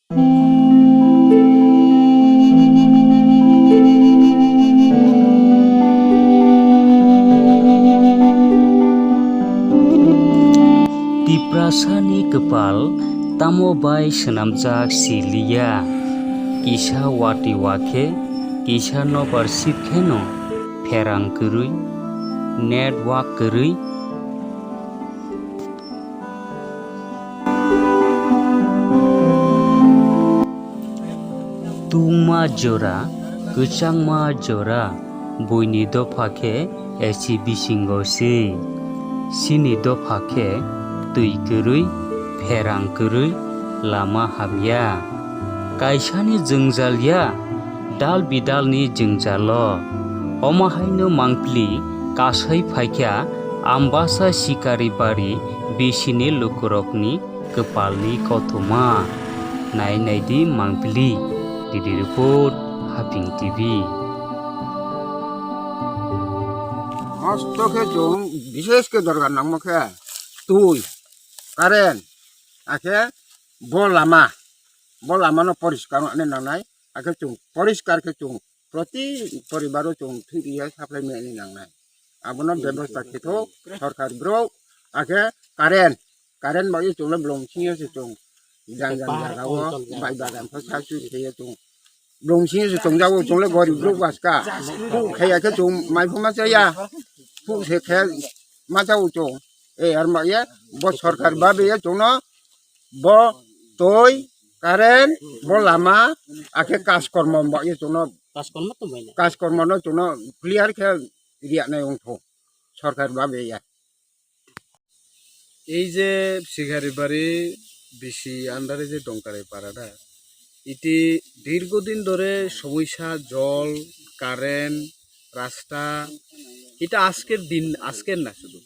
Tiprasani kepal tamobai senamjak silia kisah wati wake kisah no persip keno perang kerui network kerui tungma jora kecangma jora boini do phake esi bisingo si sini do phake tui kerui perang kerui lama habya kaisani jengjalya dal bidalni jengjalo omahaino mangpli kasai phaikya ambasa sikari bari bisini lukurokni kepalni kothoma naidi mangpli didi report Haping TV মস্ত খেচুং বিশেষ কে দরকার নামকে তুই current আকে বলামা no পরিষ্কার আনে নাংনাই আকে চুং পরিষ্কার কে চুং প্রতি পরিবারও চুং থুইয়া সাপ্লাই মেনি নাংনাই আবনো ব্যবস্থা খেতো সরকার গ্রো আকে কারেন্ট বাই চুংলে ব্লংসিয়ে চুং জাং জাগাও বাই বাগান ফসাসু খেয়ে চুং ব্লংসিয়ে চুং যাও চুংলে গরিব গ্রো বাসকা ফু খেয়া কে চুং মাইফুমা চাইয়া ফু সে খেয়া মা যাও চুং আর মাইয়া ব সরকার বাবে চুং ব তৈ কারেন্ট ব লামা আকে কাজকর্ম বাই চুং কাজকর্ম ন চুং ক্লিয়ার খে রিয়া নাই অংথ সরকার বাবে এই যে শিকারি বাড়ি বেশি আন্ডারে যে ডঙ্কারে পাড়াটা এটি দীর্ঘদিন ধরে সমস্যা জল কারেন্ট রাস্তা এটা আজকের না শুধু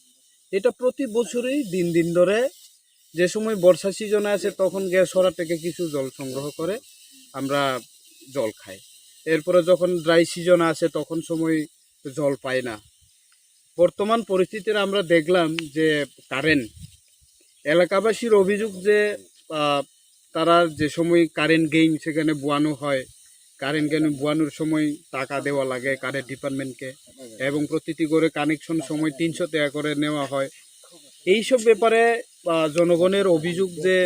এটা প্রতি বছরই দিন ধরে যে সময় বর্ষা সিজন আছে তখন গ্যাসরা থেকে কিছু জল সংগ্রহ করে আমরা জল খাই এরপরে যখন ড্রাই সিজন আছে তখন সময় জল পাই না বর্তমান পরিস্থিতিতে আমরা দেখলাম যে কারেন্ট এলাকাবাসীর অভিযোগ যে তারা যে সময় কারেন্ট গেইন সেখানে বোয়ানো হয় কারেন্ট গেইন বোয়ানোর সময় টাকা দেওয়া লাগে কারেন্ট ডিপার্টমেন্টকে এবং প্রতিটি করে কানেকশন সময় 300 টাকা করে নেওয়া হয় এইসব ব্যাপারে জনগণের অভিযোগ যে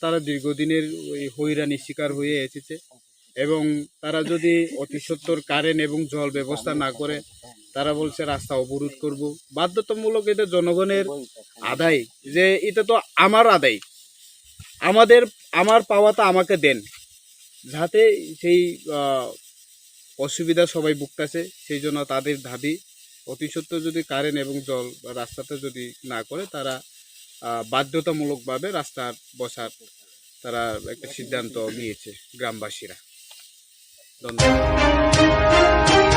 তারা দীর্ঘদিনের ওই হয়রানির শিকার হয়ে এসেছে এবং তারা যদি অতি সত্বর কারেন্ট এবং জল ব্যবস্থা না করে তারা বলছে রাস্তা অবরোধ করব বাধ্যতামূলক এটা জনগণের আদায় যে এটা তো আমার আদায় আমার পাওয়াটা আমাকে দেন যাতে সেই অসুবিধা সবাই ভুগতেছে সেই জন্য তাদের দাবি অতি সত্বর যদি কারেন্ট এবং জল রাস্তাতে যদি না করে তারা বাধ্যতামূলকভাবে রাস্তার বসার তারা একটা সিদ্ধান্ত নিয়েছে গ্রামবাসীরা ধন্যবাদ।